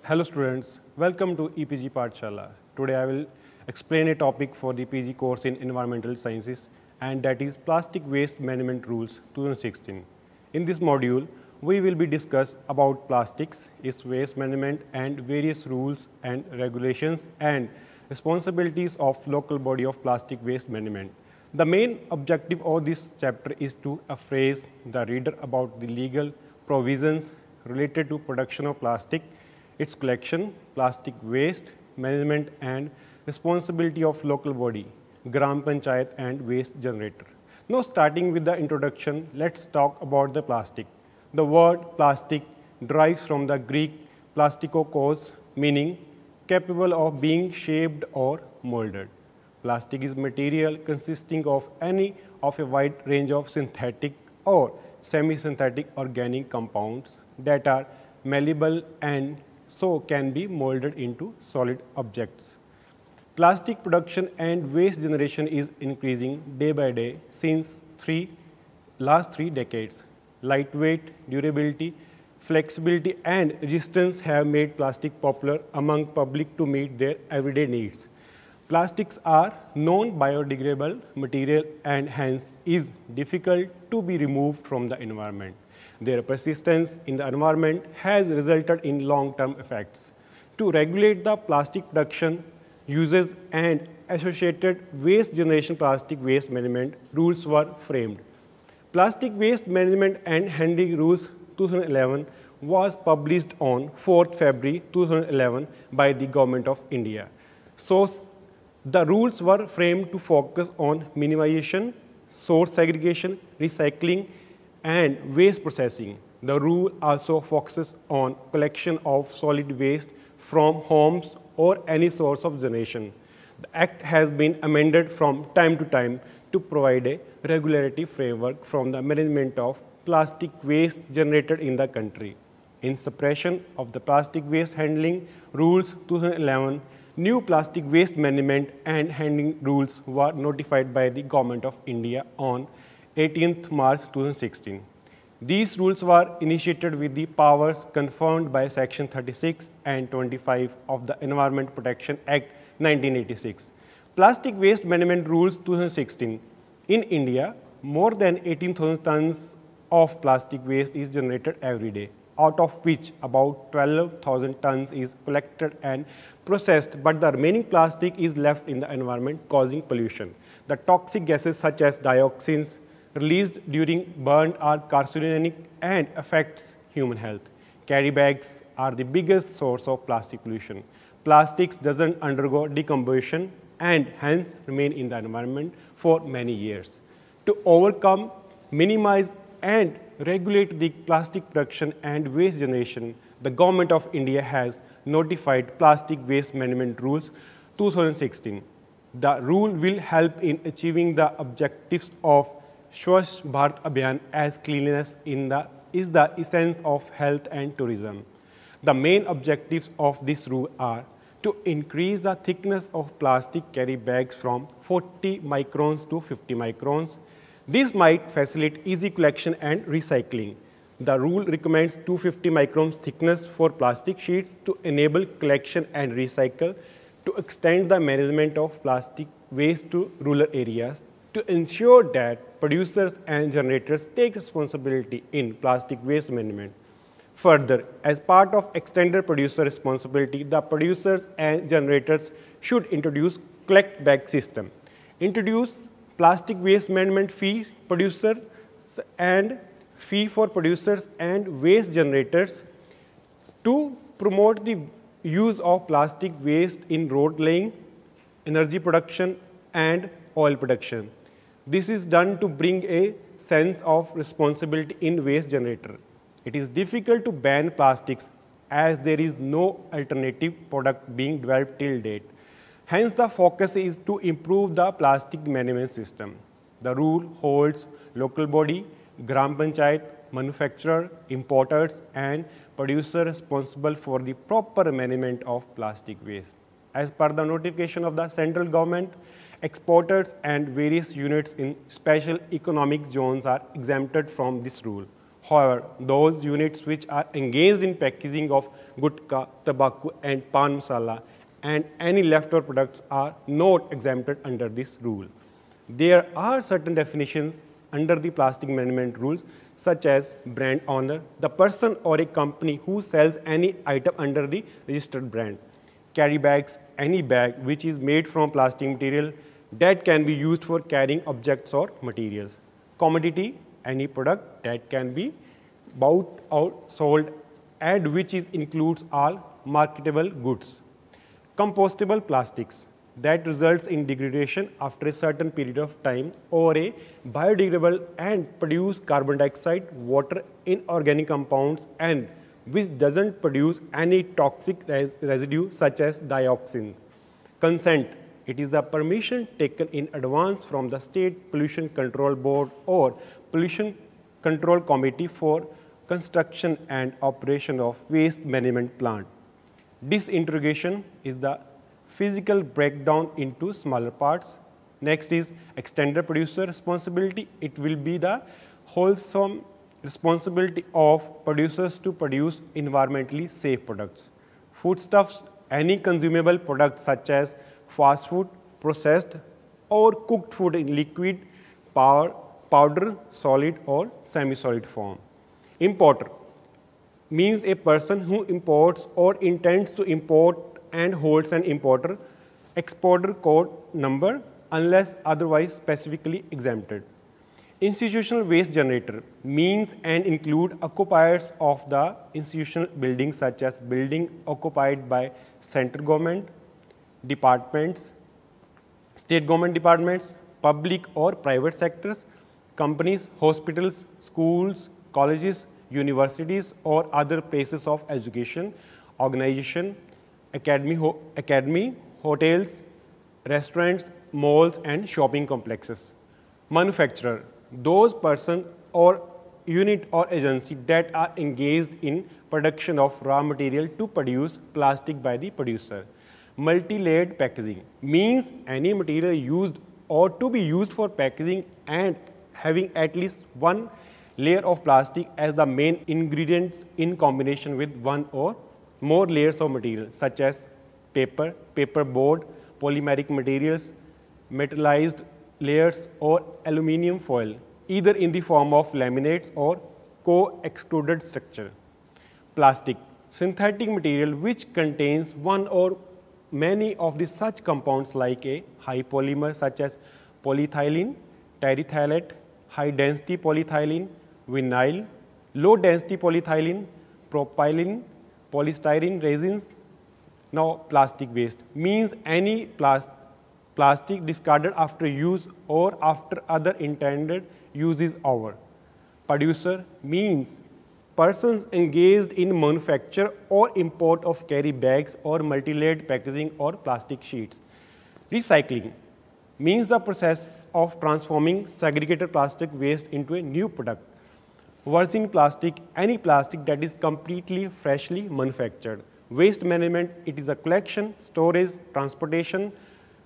Hello students, welcome to EPG Pathshala. Today I will explain a topic for the PG course in Environmental Sciences, and that is Plastic Waste Management Rules 2016. In this module, we will be discuss about plastics, its waste management and various rules and regulations and responsibilities of local body of plastic waste management. The main objective of this chapter is to appraise the reader about the legal provisions related to production of plastic, its collection, plastic waste management and responsibility of local body, Gram Panchayat and waste generator. Now starting with the introduction, let's talk about the plastic. The word plastic derives from the Greek plastikos, meaning capable of being shaped or molded. Plastic is material consisting of any of a wide range of synthetic or semi-synthetic organic compounds that are malleable and so can be molded into solid objects. Plastic production and waste generation is increasing day by day since last three decades. Lightweight, durability, flexibility and resistance have made plastic popular among public to meet their everyday needs. Plastics are non-biodegradable material and hence is difficult to be removed from the environment. Their persistence in the environment has resulted in long-term effects. To regulate the plastic production, uses and associated waste generation, plastic waste management rules were framed. Plastic Waste Management and Handling Rules 2011 was published on 4th February 2011 by the Government of India. So, the rules were framed to focus on minimization, source segregation, recycling, and waste processing. The rule also focuses on collection of solid waste from homes or any source of generation. The Act has been amended from time to time to provide a regulatory framework from the management of plastic waste generated in the country. In suppression of the Plastic Waste Handling Rules 2011, new Plastic Waste Management and Handling Rules were notified by the Government of India on 18th March 2016. These rules were initiated with the powers conferred by Section 36 and 25 of the Environment Protection Act 1986. Plastic Waste Management Rules 2016. In India, more than 18,000 tons of plastic waste is generated every day, out of which about 12,000 tons is collected and processed, but the remaining plastic is left in the environment causing pollution. The toxic gases such as dioxins released during burn are carcinogenic and affects human health. Carry bags are the biggest source of plastic pollution. Plastics doesn't undergo decomposition and hence remain in the environment for many years. To overcome, minimize and regulate the plastic production and waste generation, the Government of India has notified Plastic Waste Management Rules 2016. The rule will help in achieving the objectives of Swachh Bharat Abhiyan as cleanliness is the essence of health and tourism. The main objectives of this rule are to increase the thickness of plastic carry bags from 40 microns to 50 microns. This might facilitate easy collection and recycling. The rule recommends 250 microns thickness for plastic sheets to enable collection and recycle, to extend the management of plastic waste to rural areas, to ensure that producers and generators take responsibility in plastic waste management. Further, as part of extended producer responsibility, the producers and generators should introduce collect bag system, introduce plastic waste management fee for producers and waste generators to promote the use of plastic waste in road laying, energy production and oil production. This is done to bring a sense of responsibility in waste generator. It is difficult to ban plastics as there is no alternative product being developed till date. Hence, the focus is to improve the plastic management system. The rule holds local body, Gram Panchayat, manufacturer, importers, and producer responsible for the proper management of plastic waste. As per the notification of the central government, exporters and various units in special economic zones are exempted from this rule. However, those units which are engaged in packaging of gutka, tobacco, and pan masala and any leftover products are not exempted under this rule. There are certain definitions under the plastic management rules, such as brand owner, the person or a company who sells any item under the registered brand. Carry bags, any bag which is made from plastic material that can be used for carrying objects or materials. Commodity, any product that can be bought or sold and which includes all marketable goods. Compostable plastics, that results in degradation after a certain period of time, or a biodegradable and produce carbon dioxide, water, inorganic compounds, and which doesn't produce any toxic residue such as dioxins. Consent, it is the permission taken in advance from the State Pollution Control Board or Pollution Control Committee for construction and operation of waste management plant. Disintegration is the physical breakdown into smaller parts. Next is extended producer responsibility. It will be the wholesome responsibility of producers to produce environmentally safe products. Foodstuffs, any consumable products such as fast food, processed or cooked food in liquid, powder, solid or semi-solid form. Importer means a person who imports or intends to import and holds an importer exporter code number unless otherwise specifically exempted. Institutional waste generator means and include occupiers of the institutional buildings such as building occupied by central government, departments, state government departments, public or private sectors, companies, hospitals, schools, colleges, universities or other places of education, organization, academy, hotels, restaurants, malls and shopping complexes. Manufacturer, those person or unit or agency that are engaged in production of raw material to produce plastic by the producer. Multi-layered packaging means any material used or to be used for packaging and having at least one layer of plastic as the main ingredients in combination with one or more layers of material such as paper, paperboard, polymeric materials, metallized layers or aluminum foil, either in the form of laminates or co-extruded structure. Plastic, synthetic material which contains one or many of the such compounds like a high polymer such as polyethylene, terephthalate, high density polyethylene, vinyl, low density polyethylene, propylene, polystyrene resins. Now plastic waste means any plastic discarded after use or after other intended use is over. Producer means persons engaged in manufacture or import of carry bags or multi-layered packaging or plastic sheets. Recycling means the process of transforming segregated plastic waste into a new product. Virgin plastic, any plastic that is completely freshly manufactured. Waste management, it is a collection, storage, transportation,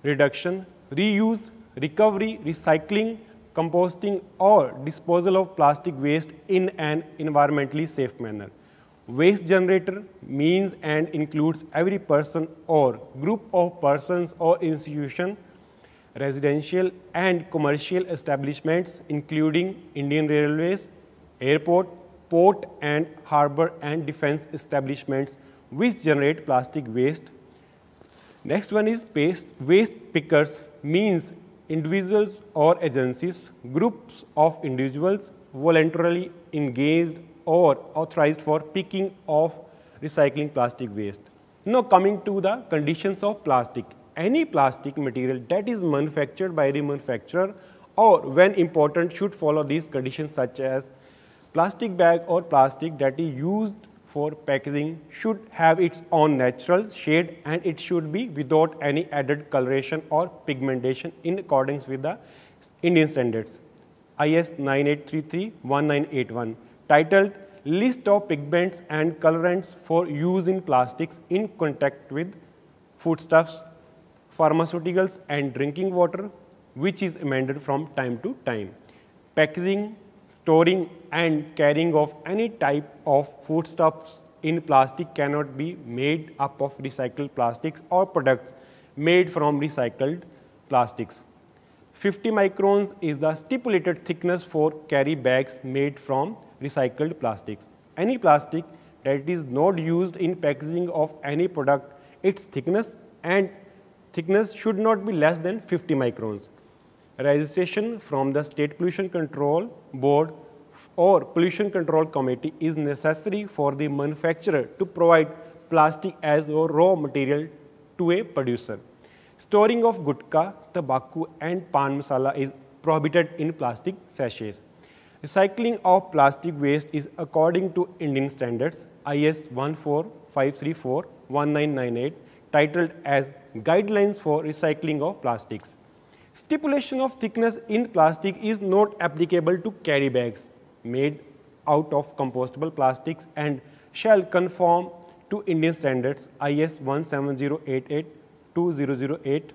reduction, reuse, recovery, recycling, composting or disposal of plastic waste in an environmentally safe manner. Waste generator means and includes every person or group of persons or institution, residential and commercial establishments including Indian Railways, airport, port and harbor and defense establishments which generate plastic waste. Next one is waste pickers means individuals or agencies, groups of individuals voluntarily engaged or authorized for picking of recycling plastic waste. Now coming to the conditions of plastic. Any plastic material that is manufactured by the manufacturer or when imported should follow these conditions such as plastic bag or plastic that is used for packaging should have its own natural shade and it should be without any added coloration or pigmentation in accordance with the Indian standards. IS 9833-1981 titled List of Pigments and Colorants for Use in Plastics in Contact with Foodstuffs, Pharmaceuticals and Drinking Water, which is amended from time to time. Packaging Storing and carrying of any type of foodstuffs in plastic cannot be made up of recycled plastics or products made from recycled plastics. 50 microns is the stipulated thickness for carry bags made from recycled plastics. Any plastic that is not used in packaging of any product, its thickness should not be less than 50 microns. Registration from the State Pollution Control Board or Pollution Control Committee is necessary for the manufacturer to provide plastic as a raw material to a producer. Storing of gutka, tobacco and pan masala is prohibited in plastic sachets. Recycling of plastic waste is according to Indian standards IS 14534-1998 titled as Guidelines for Recycling of Plastics. Stipulation of thickness in plastic is not applicable to carry bags made out of compostable plastics and shall conform to Indian standards IS 17088-2008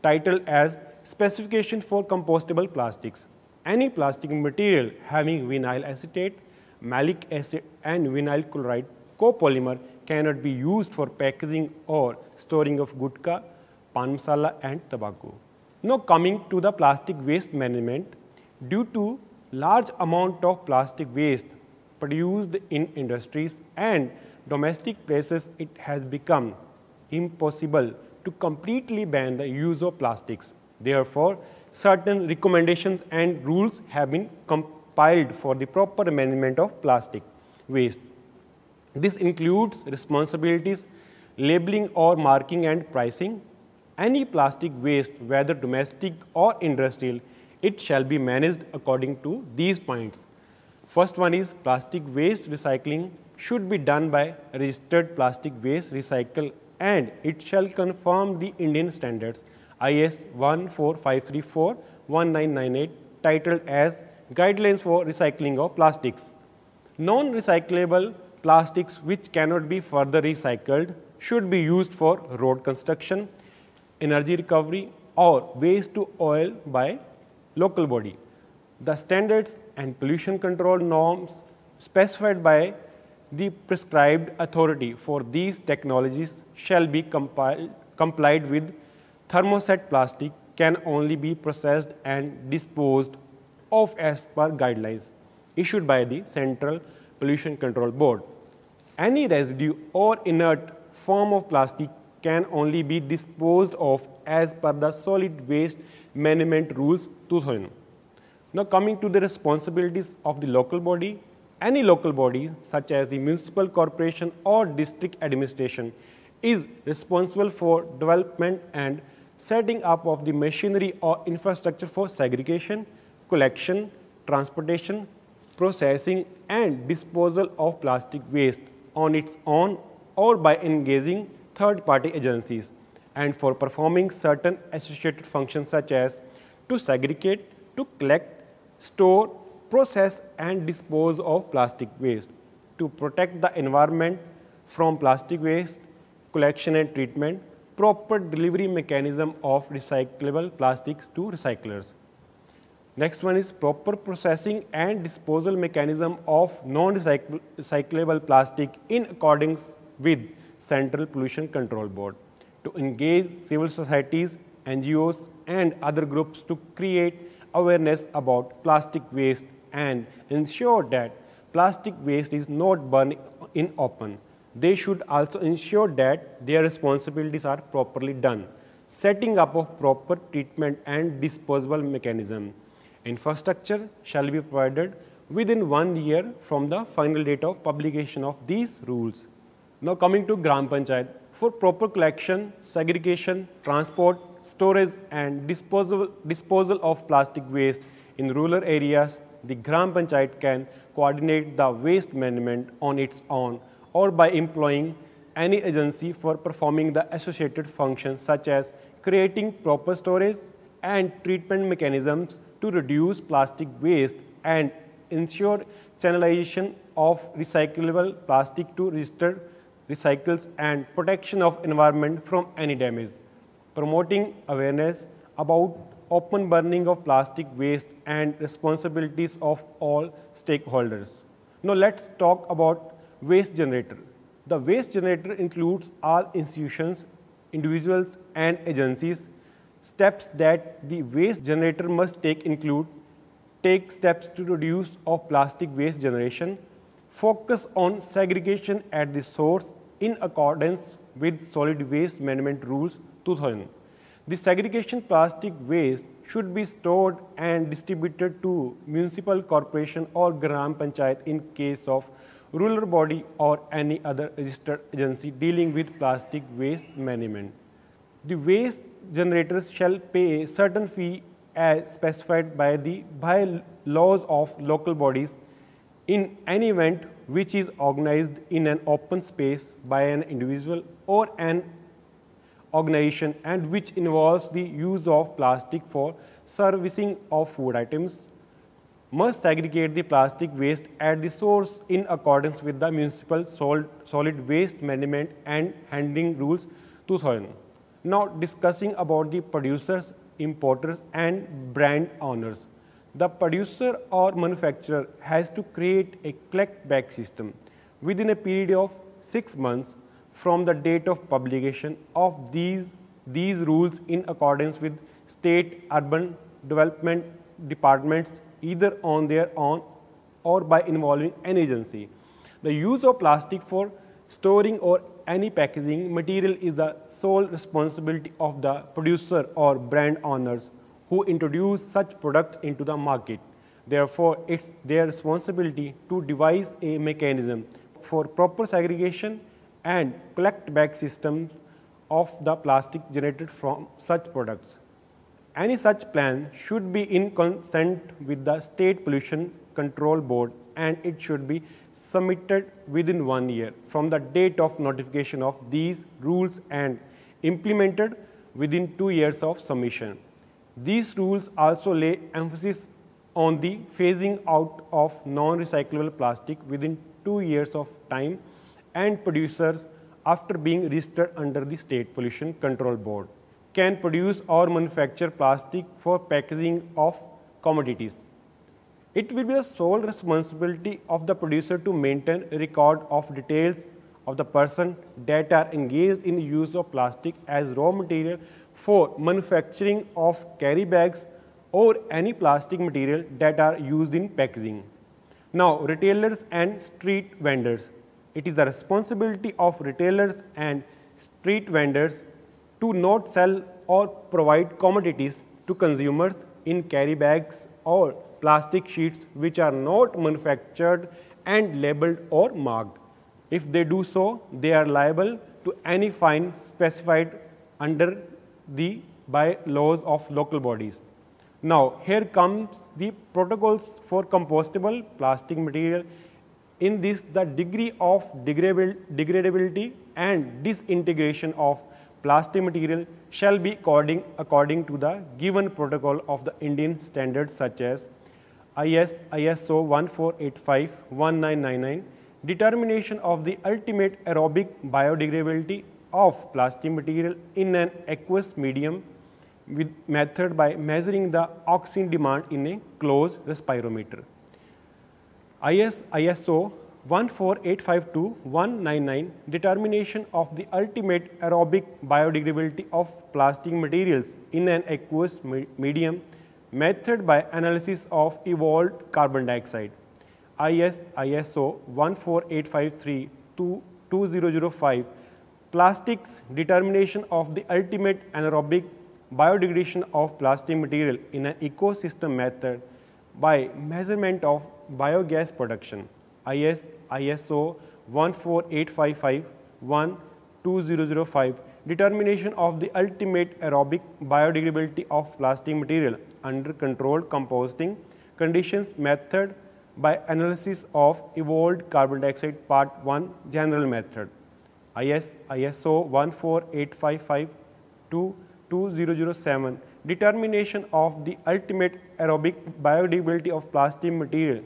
titled as Specification for Compostable Plastics. Any plastic material having vinyl acetate, malic acid and vinyl chloride copolymer cannot be used for packaging or storing of gutka, pan masala and tobacco. Now coming to the plastic waste management, due to large amount of plastic waste produced in industries and domestic places, it has become impossible to completely ban the use of plastics. Therefore, certain recommendations and rules have been compiled for the proper management of plastic waste. This includes responsibilities, labeling or marking and pricing. Any plastic waste, whether domestic or industrial, it shall be managed according to these points. First one is plastic waste recycling should be done by registered plastic waste recycle and it shall conform the Indian standards IS 14534-1998 titled as Guidelines for Recycling of Plastics. Non-recyclable plastics which cannot be further recycled should be used for road construction, energy recovery or waste to oil by local body. The standards and pollution control norms specified by the prescribed authority for these technologies shall be complied with. Thermoset plastic can only be processed and disposed of as per guidelines issued by the Central Pollution Control Board. Any residue or inert form of plastic can only be disposed of as per the Solid Waste Management Rules 2000. Now coming to the responsibilities of the local body, any local body such as the municipal corporation or district administration is responsible for development and setting up of the machinery or infrastructure for segregation, collection, transportation, processing and disposal of plastic waste on its own or by engaging third-party agencies and for performing certain associated functions such as to segregate, to collect, store, process and dispose of plastic waste, to protect the environment from plastic waste, collection and treatment, proper delivery mechanism of recyclable plastics to recyclers. Next one is proper processing and disposal mechanism of non-recyclable plastic in accordance with Central Pollution Control Board, to engage civil societies, NGOs and other groups to create awareness about plastic waste and ensure that plastic waste is not burned in open. They should also ensure that their responsibilities are properly done, setting up of proper treatment and disposal mechanism. Infrastructure shall be provided within 1 year from the final date of publication of these rules. Now coming to Gram Panchayat, for proper collection, segregation, transport, storage and disposal of plastic waste in rural areas, the Gram Panchayat can coordinate the waste management on its own or by employing any agency for performing the associated functions such as creating proper storage and treatment mechanisms to reduce plastic waste and ensure channelization of recyclable plastic to registered recycles and protection of environment from any damage. Promoting awareness about open burning of plastic waste and responsibilities of all stakeholders. Now let's talk about waste generator. The waste generator includes all institutions, individuals and agencies. Steps that the waste generator must take include: take steps to reduce of plastic waste generation, focus on segregation at the source in accordance with Solid Waste Management Rules 2000. The segregation plastic waste should be stored and distributed to municipal corporation or Gram Panchayat in case of rural body or any other registered agency dealing with plastic waste management. The waste generators shall pay a certain fee as specified by the laws of local bodies in any event which is organized in an open space by an individual or an organization and which involves the use of plastic for servicing of food items, must segregate the plastic waste at the source in accordance with the Municipal Solid Waste Management and Handling Rules 2000. Now discussing about the producers, importers and brand owners. The producer or manufacturer has to create a collect back system within a period of 6 months from the date of publication of these rules in accordance with state urban development departments either on their own or by involving an agency. The use of plastic for storing or any packaging material is the sole responsibility of the producer or brand owners who introduce such products into the market. Therefore, it's their responsibility to devise a mechanism for proper segregation and collect back systems of the plastic generated from such products. Any such plan should be in consent with the State Pollution Control Board and it should be submitted within 1 year from the date of notification of these rules and implemented within 2 years of submission. These rules also lay emphasis on the phasing out of non-recyclable plastic within 2 years of time and producers after being registered under the State Pollution Control Board can produce or manufacture plastic for packaging of commodities. It will be the sole responsibility of the producer to maintain a record of details of the person that are engaged in use of plastic as raw material for manufacturing of carry bags or any plastic material that are used in packaging. Now, retailers and street vendors. It is the responsibility of retailers and street vendors to not sell or provide commodities to consumers in carry bags or plastic sheets which are not manufactured and labeled or marked. If they do so, they are liable to any fine specified under the bylaws of local bodies. Now, here comes the protocols for compostable plastic material. In this, the degree of degradability and disintegration of plastic material shall be according to the given protocol of the Indian standards such as ISO 1485-1999, determination of the ultimate aerobic biodegradability of plastic material in an aqueous medium with method by measuring the oxygen demand in a closed respirometer. ISO 1485-199, determination of the ultimate aerobic biodegradability of plastic materials in an aqueous medium method by analysis of evolved carbon dioxide. ISO 14853-2005, plastics, determination of the ultimate anaerobic biodegradation of plastic material in an ecosystem method by measurement of biogas production. ISO 14855-2005, determination of the ultimate aerobic biodegradability of plastic material under controlled composting conditions method by analysis of evolved carbon dioxide part 1 general method. ISO 14855-2007, determination of the ultimate aerobic biodegradability of plastic material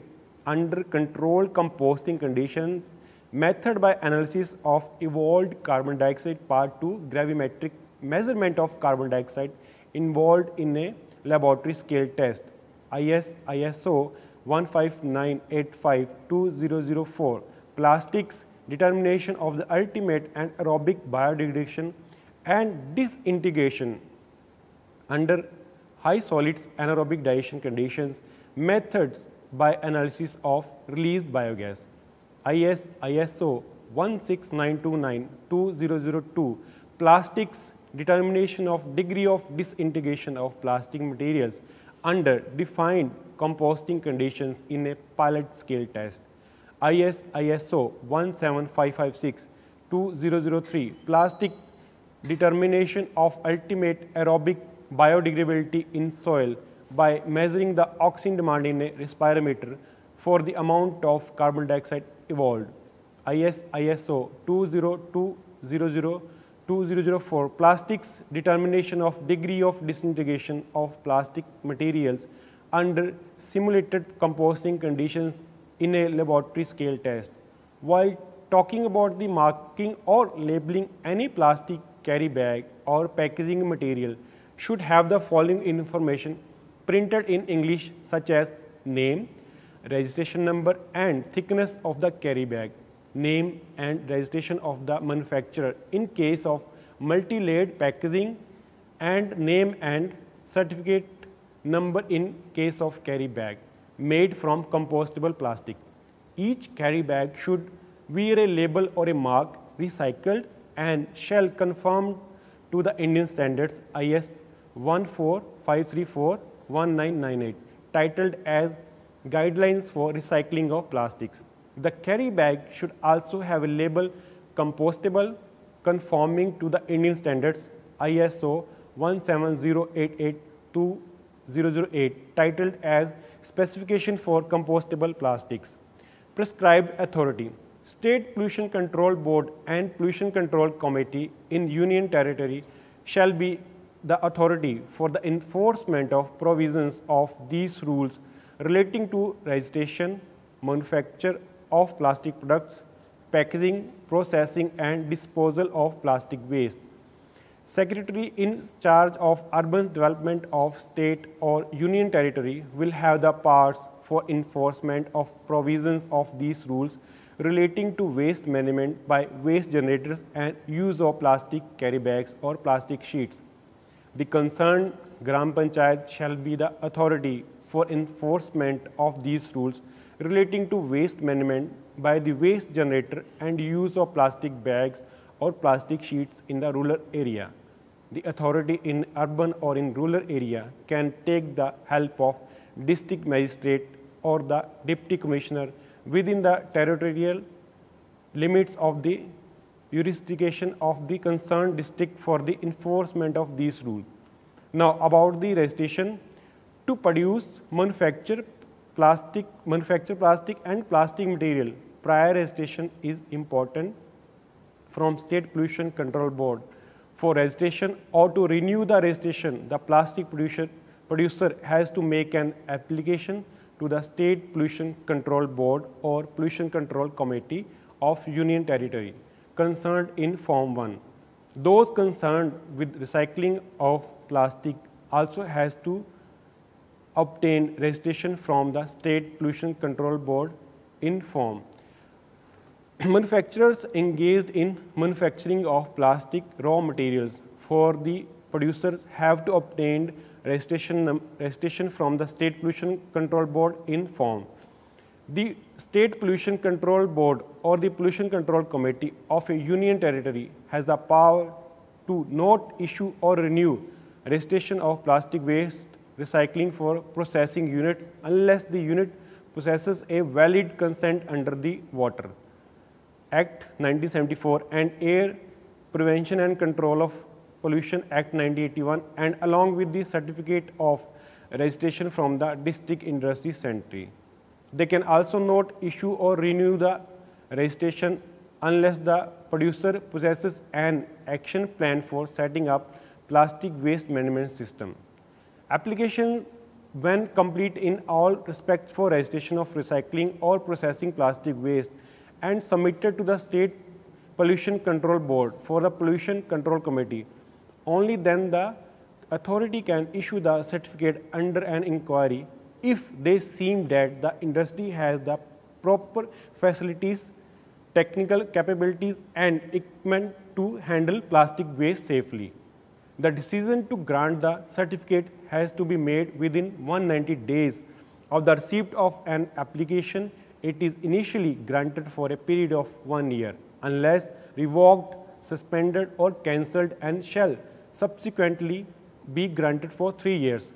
under controlled composting conditions method by analysis of evolved carbon dioxide part 2 gravimetric measurement of carbon dioxide involved in a laboratory scale test ISO 15985-2004 plastics determination of the ultimate and aerobic biodegradation and disintegration under high solids anaerobic digestion conditions methods by analysis of released biogas. ISO 16929-2002 plastics determination of degree of disintegration of plastic materials under defined composting conditions in a pilot scale test. ISO 17556-2003 plastic determination of ultimate aerobic biodegradability in soil by measuring the oxygen demand in a respirometer for the amount of carbon dioxide evolved. ISO 2004 plastics determination of degree of disintegration of plastic materials under simulated composting conditions in a laboratory scale test. While talking about the marking or labeling, any plastic carry bag or packaging material should have the following information printed in English such as name, registration number and thickness of the carry bag, name and registration of the manufacturer in case of multi-layered packaging, and name and certificate number in case of carry bag made from compostable plastic. Each carry bag should wear a label or a mark recycled and shall conform to the Indian standards IS 14534-1998 titled as Guidelines for Recycling of Plastics. The carry bag should also have a label compostable conforming to the Indian standards ISO 17088-2008 titled as Specification for Compostable Plastics. Prescribed authority. State Pollution Control Board and Pollution Control Committee in Union Territory shall be the authority for the enforcement of provisions of these rules relating to registration, manufacture of plastic products, packaging, processing and disposal of plastic waste. Secretary in charge of urban development of state or union territory will have the powers for enforcement of provisions of these rules relating to waste management by waste generators and use of plastic carry bags or plastic sheets. The concerned Gram Panchayat shall be the authority for enforcement of these rules relating to waste management by the waste generator and use of plastic bags or plastic sheets in the rural area. The authority in urban or in rural area can take the help of district magistrate or the deputy commissioner within the territorial limits of the jurisdiction of the concerned district for the enforcement of these rules. Now about the registration. To produce, manufacture plastic and plastic material, prior registration is important from State Pollution Control Board. For registration or to renew the registration, the plastic producer has to make an application to the State Pollution Control Board or Pollution Control Committee of Union Territory concerned in Form 1. Those concerned with recycling of plastic also has to obtain registration from the State Pollution Control Board in Form. Manufacturers engaged in manufacturing of plastic raw materials for the producers have to obtain registration from the State Pollution Control Board in Form. The State Pollution Control Board or the Pollution Control Committee of a union territory has the power to not issue or renew registration of plastic waste recycling for processing units unless the unit possesses a valid consent under the Water Act 1974 and Air Prevention and Control of Pollution Act 1981 and along with the certificate of registration from the District Industry Centre. They can also not issue or renew the registration unless the producer possesses an action plan for setting up plastic waste management system. Application when complete in all respects for registration of recycling or processing plastic waste and submitted to the State Pollution Control Board for the Pollution Control Committee. Only then the authority can issue the certificate under an inquiry if they seem that the industry has the proper facilities, technical capabilities and equipment to handle plastic waste safely. The decision to grant the certificate has to be made within 190 days of the receipt of an application. It is initially granted for a period of 1 year, unless revoked, suspended or cancelled, and shall subsequently be granted for 3 years.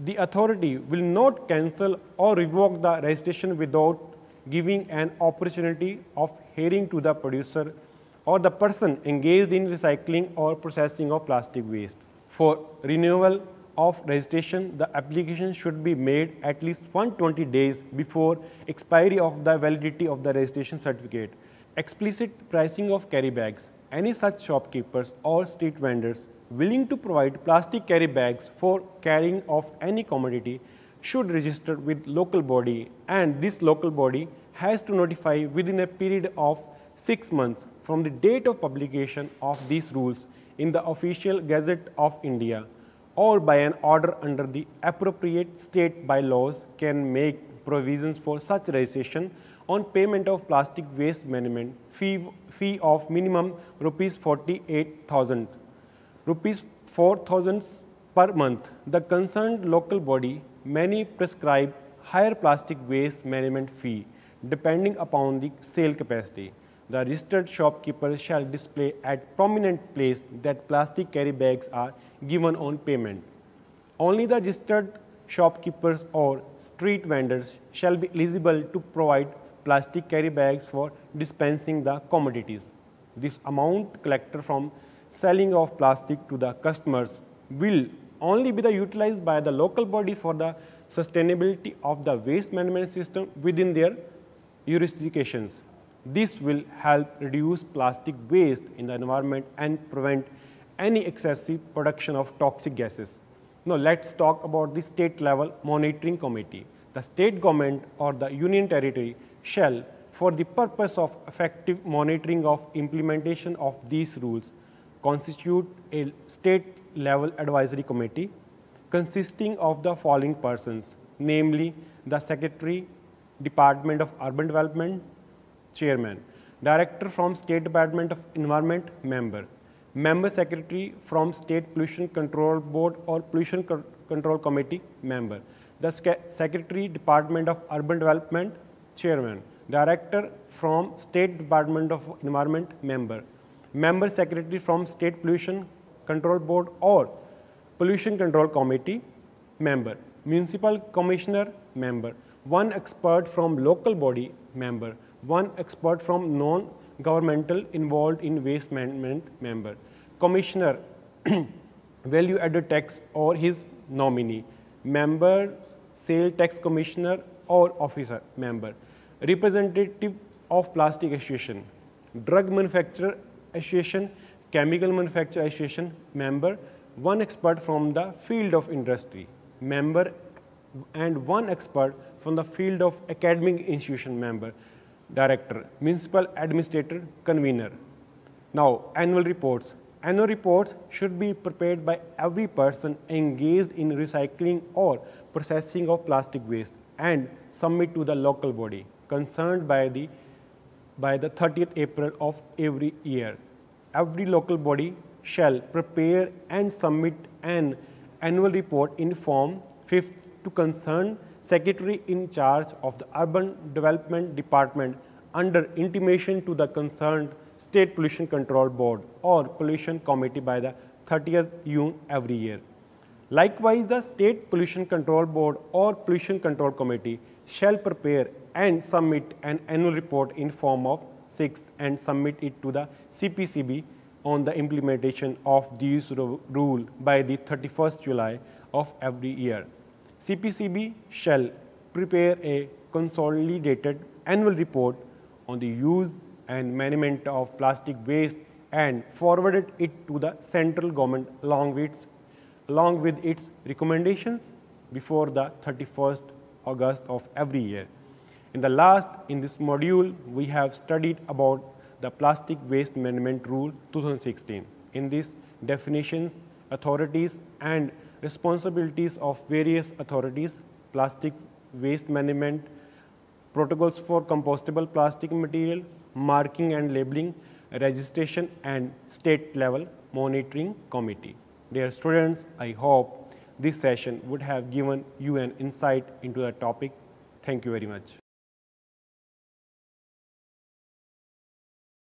The authority will not cancel or revoke the registration without giving an opportunity of hearing to the producer or the person engaged in recycling or processing of plastic waste. For renewal of registration, the application should be made at least 120 days before expiry of the validity of the registration certificate. Explicit pricing of carry bags. Any such shopkeepers or street vendors willing to provide plastic carry bags for carrying of any commodity should register with local body, and this local body has to notify within a period of 6 months from the date of publication of these rules in the official Gazette of India or by an order under the appropriate state bylaws can make provisions for such registration on payment of plastic waste management fee of minimum rupees 48,000, rupees 4,000 per month. The concerned local body may prescribe higher plastic waste management fee depending upon the sale capacity. The registered shopkeeper shall display at prominent place that plastic carry bags are given on payment. Only the registered shopkeepers or street vendors shall be eligible to provide plastic carry bags for dispensing the commodities. This amount collected from selling of plastic to the customers will only be utilized by the local body for the sustainability of the waste management system within their jurisdictions. This will help reduce plastic waste in the environment and prevent any excessive production of toxic gases. Now let's talk about the state level monitoring committee. The state government or the union territory shall, for the purpose of effective monitoring of implementation of these rules, constitute a state level advisory committee consisting of the following persons, namely the Secretary, Department of Urban Development, Chairman, Director from State Department of Environment, Member, Member Secretary from State Pollution Control Board or Pollution Control Committee, Member, the Secretary, Department of Urban Development, Chairman, Director from State Department of Environment, Member, Member Secretary from State Pollution Control Board or Pollution Control Committee, Member, Municipal Commissioner, Member, one expert from local body, Member, one expert from non-governmental involved in waste management, Member, Commissioner, Value Added Tax or his nominee, Member, Sale Tax Commissioner or Officer, Member, Representative of Plastic Association, Drug Manufacturer Association, Chemical Manufacturer Association, Member, one expert from the field of industry, Member, and one expert from the field of academic institution, Member, Director, Municipal Administrator, Convener. Now, annual reports. Annual reports should be prepared by every person engaged in recycling or processing of plastic waste and submit to the local body concerned by the 30th April of every year. Every local body shall prepare and submit an annual report in Form 5 to concerned Secretary in charge of the Urban Development Department under intimation to the concerned State Pollution Control Board or Pollution Committee by the 30th June every year. Likewise, the State Pollution Control Board or Pollution Control Committee shall prepare and submit an annual report in Form of 6 and submit it to the CPCB on the implementation of these rules by the 31st July of every year. CPCB shall prepare a consolidated annual report on the use and management of plastic waste and forwarded it to the central government along with its recommendations before the 31st August of every year. In this module, we have studied about the Plastic Waste Management Rule 2016. In this, definitions authorities and responsibilities of various authorities, plastic waste management, protocols for compostable plastic material, marking and labeling, registration and state level monitoring committee. Dear students, I hope this session would have given you an insight into the topic. Thank you very much.